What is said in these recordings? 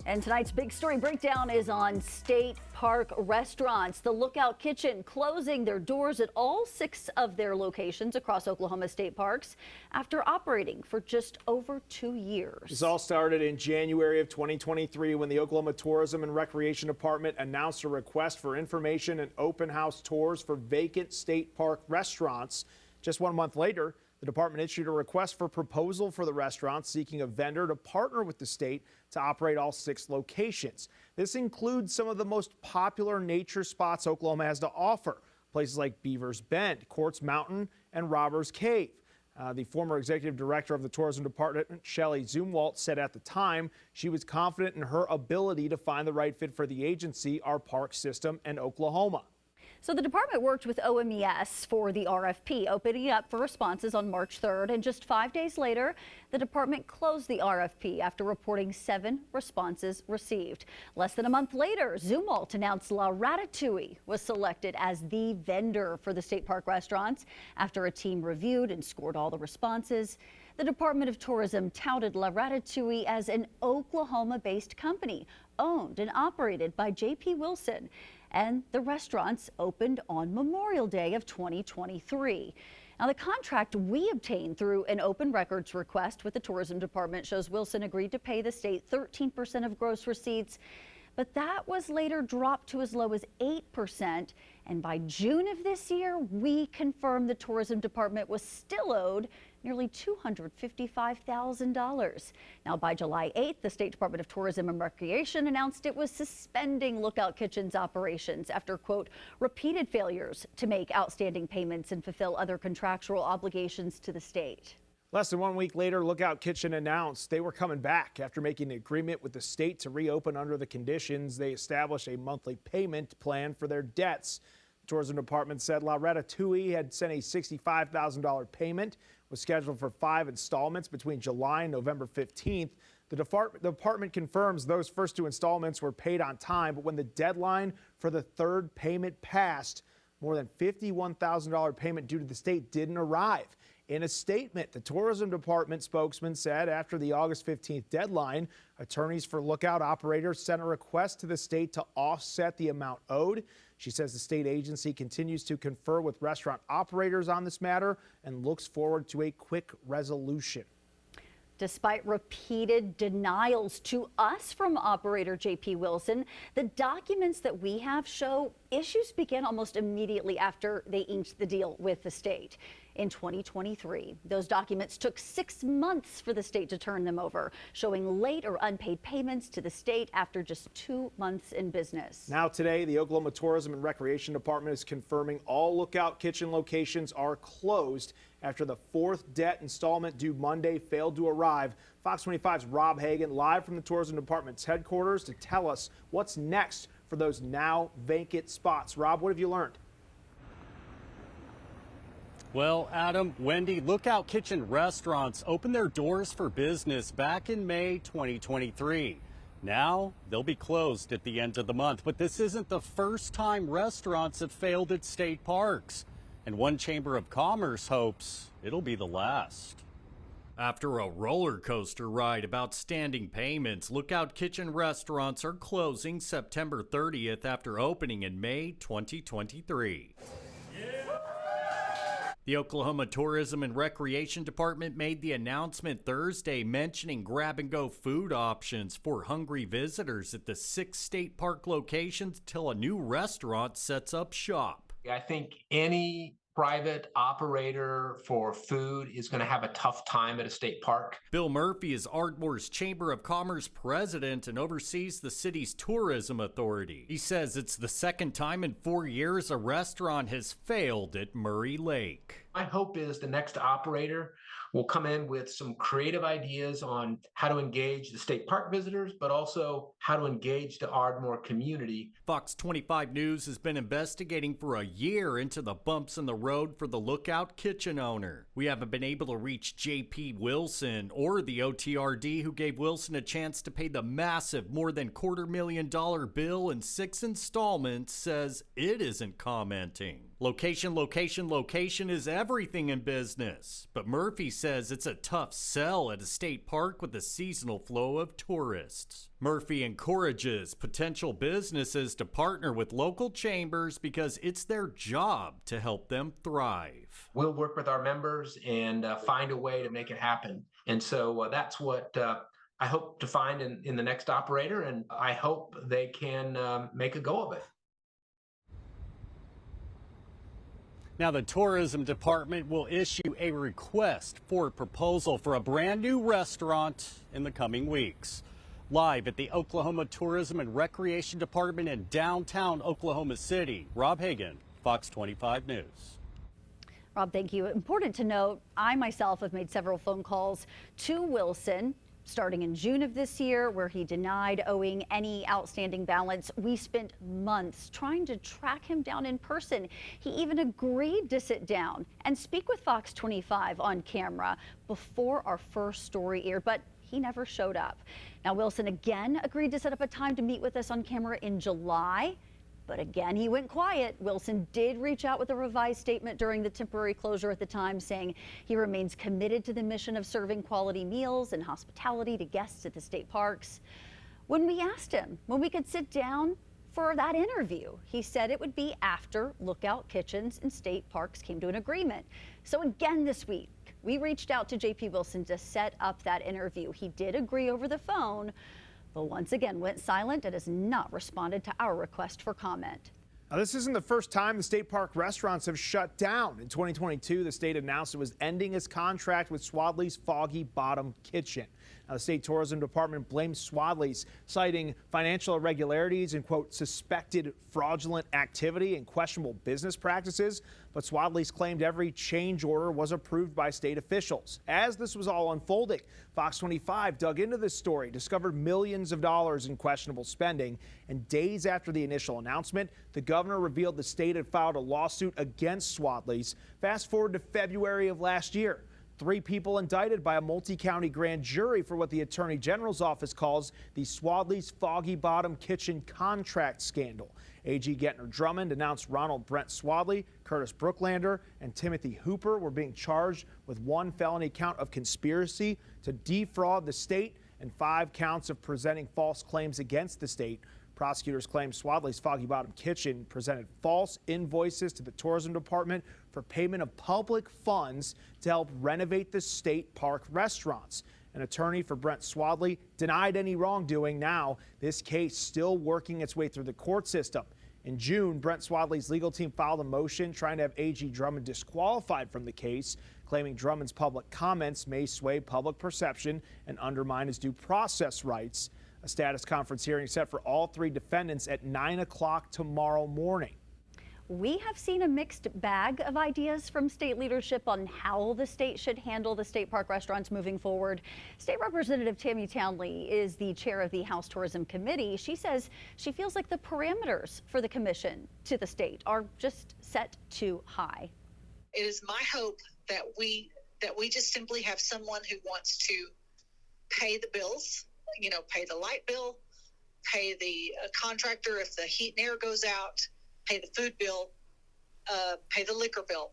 And tonight's big story breakdown is on state park restaurants. The Lookout Kitchen closing their doors at all 6 of their locations across Oklahoma state parks after operating for just over 2 years. This all started in January of 2023 when the Oklahoma Tourism and Recreation Department announced a request for information and open house tours for vacant state park restaurants. Just 1 month later, the department issued a request for proposal for the restaurants, seeking a vendor to partner with the state to operate all 6 locations. This includes some of the most popular nature spots Oklahoma has to offer, places like Beaver's Bend, Quartz Mountain, and Robbers Cave. The former executive director of the tourism department, Shelley Zumwalt, said at the time she was confident in her ability to find the right fit for the agency, our park system, and Oklahoma. So the department worked with OMES for the RFP, opening up for responses on March 3rd. And just 5 days later, the department closed the RFP after reporting 7 responses received. Less than a month later, Zumwalt announced La Ratatouille was selected as the vendor for the state park restaurants after a team reviewed and scored all the responses. The Department of Tourism touted La Ratatouille as an Oklahoma-based company owned and operated by J.P. Wilson. And the restaurants opened on Memorial Day of 2023. Now, the contract we obtained through an open records request with the tourism department shows Wilson agreed to pay the state 13% of gross receipts, but that was later dropped to as low as 8%. And by June of this year, we confirmed the tourism department was still owed nearly $255,000. Now, by July 8th, the State Department of Tourism and Recreation announced it was suspending Lookout Kitchen's operations after, quote, repeated failures to make outstanding payments and fulfill other contractual obligations to the state. Less than 1 week later, Lookout Kitchen announced they were coming back after making an agreement with the state to reopen under the conditions. They established a monthly payment plan for their debts. The tourism department said La Ratatouille had sent a $65,000 payment, was scheduled for 5 installments between July and November 15th. The department confirms those first 2 installments were paid on time, but when the deadline for the 3rd payment passed, more than $51,000 payment due to the state didn't arrive. In a statement, the tourism department spokesman said after the August 15th deadline, attorneys for Lookout operators sent a request to the state to offset the amount owed. She says the state agency continues to confer with restaurant operators on this matter and looks forward to a quick resolution. Despite repeated denials to us from operator J.P. Wilson, the documents that we have show issues began almost immediately after they inked the deal with the state. In 2023, those documents took 6 months for the state to turn them over, showing late or unpaid payments to the state after just 2 months in business. Now today, the Oklahoma Tourism and Recreation Department is confirming all Lookout Kitchen locations are closed after the 4th debt installment due Monday failed to arrive. Fox 25's Rob Hagan live from the Tourism Department's headquarters to tell us what's next for those now vacant spots. Rob, what have you learned? Well, Adam, Wendy, Lookout Kitchen restaurants opened their doors for business back in May 2023. Now they'll be closed at the end of the month, but this isn't the first time restaurants have failed at state parks. And one Chamber of Commerce hopes it'll be the last. After a roller coaster ride of outstanding payments, Lookout Kitchen restaurants are closing September 30th after opening in May 2023. The Oklahoma Tourism and Recreation Department made the announcement Thursday mentioning grab-and-go food options for hungry visitors at the 6 state park locations till a new restaurant sets up shop. I think any private operator for food is going to have a tough time at a state park. Bill Murphy is Ardmore's Chamber of Commerce president and oversees the city's tourism authority. He says it's the second time in 4 years a restaurant has failed at Murray Lake. My hope is the next operator will come in with some creative ideas on how to engage the state park visitors, but also how to engage the Ardmore community. Fox 25 News has been investigating for a year into the bumps in the road for the Lookout Kitchen owner. We haven't been able to reach J.P. Wilson or the OTRD, who gave Wilson a chance to pay the massive more than $250,000 bill in 6 installments, says it isn't commenting. Location, location, location is everything in business. But Murphy says it's a tough sell at a state park with a seasonal flow of tourists. Murphy encourages potential businesses to partner with local chambers because it's their job to help them thrive. We'll work with our members and find a way to make it happen. And so that's what I hope to find in the next operator, and I hope they can make a go of it. Now, the tourism department will issue a request for a proposal for a brand new restaurant in the coming weeks. Live at the Oklahoma Tourism and Recreation Department in downtown Oklahoma City, Rob Hagan, Fox 25 News. Rob, thank you. Important to note, I myself have made several phone calls to Wilson starting in June of this year, where he denied owing any outstanding balance. We spent months trying to track him down in person. He even agreed to sit down and speak with Fox 25 on camera before our first story aired, but he never showed up. Now, Wilson again agreed to set up a time to meet with us on camera in July. But again, he went quiet. Wilson did reach out with a revised statement during the temporary closure at the time, saying he remains committed to the mission of serving quality meals and hospitality to guests at the state parks. When we asked him when we could sit down for that interview, he said it would be after Lookout Kitchens and state parks came to an agreement. So again this week, we reached out to JP Wilson to set up that interview. He did agree over the phone, but once again went silent and has not responded to our request for comment. Now, this isn't the first time the state park restaurants have shut down. In 2022, the state announced it was ending its contract with Swadley's Foggy Bottom Kitchen. Now, the state tourism department blames Swadley's, citing financial irregularities and, quote, suspected fraudulent activity and questionable business practices. But Swadley's claimed every change order was approved by state officials. As this was all unfolding, Fox 25 dug into this story, discovered millions of dollars in questionable spending, and days after the initial announcement, the governor revealed the state had filed a lawsuit against Swadley's. Fast forward to February of last year. 3 people indicted by a multi-county grand jury for what the Attorney General's office calls the Swadley's Foggy Bottom Kitchen contract scandal. AG Gettner Drummond announced Ronald Brent Swadley, Curtis Brooklander, and Timothy Hooper were being charged with 1 felony count of conspiracy to defraud the state and 5 counts of presenting false claims against the state. Prosecutors claim Swadley's Foggy Bottom Kitchen presented false invoices to the tourism department for payment of public funds to help renovate the state park restaurants. An attorney for Brent Swadley denied any wrongdoing. Now, this case still working its way through the court system. In June, Brent Swadley's legal team filed a motion trying to have AG Drummond disqualified from the case, claiming Drummond's public comments may sway public perception and undermine his due process rights. A status conference hearing set for all 3 defendants at 9 o'clock tomorrow morning. We have seen a mixed bag of ideas from state leadership on how the state should handle the state park restaurants moving forward. State Representative Tammy Townley is the chair of the House Tourism Committee. She says she feels like the parameters for the commission to the state are just set too high. It is my hope that we just simply have someone who wants to pay the bills, pay the light bill, pay the contractor if the heat and air goes out, pay the food bill, pay the liquor bill.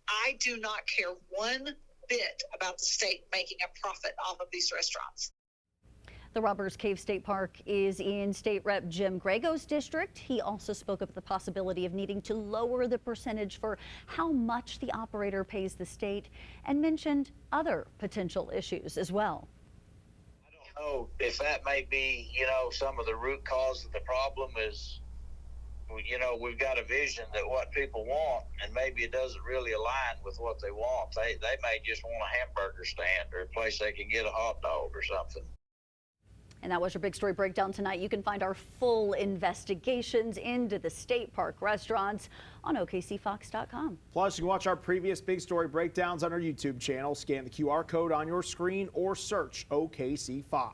I do not care one bit about the state making a profit off of these restaurants. The Robbers Cave State Park is in State Rep Jim Grego's district. He also spoke of the possibility of needing to lower the percentage for how much the operator pays the state and mentioned other potential issues as well. I don't know if that may be, some of the root cause of the problem is, we've got a vision that what people want, and maybe it doesn't really align with what they want. They may just want a hamburger stand or a place they can get a hot dog or something. And that was your Big Story Breakdown tonight. You can find our full investigations into the state park restaurants on OKCFox.com. Plus, you can watch our previous Big Story Breakdowns on our YouTube channel. Scan the QR code on your screen or search OKC Fox.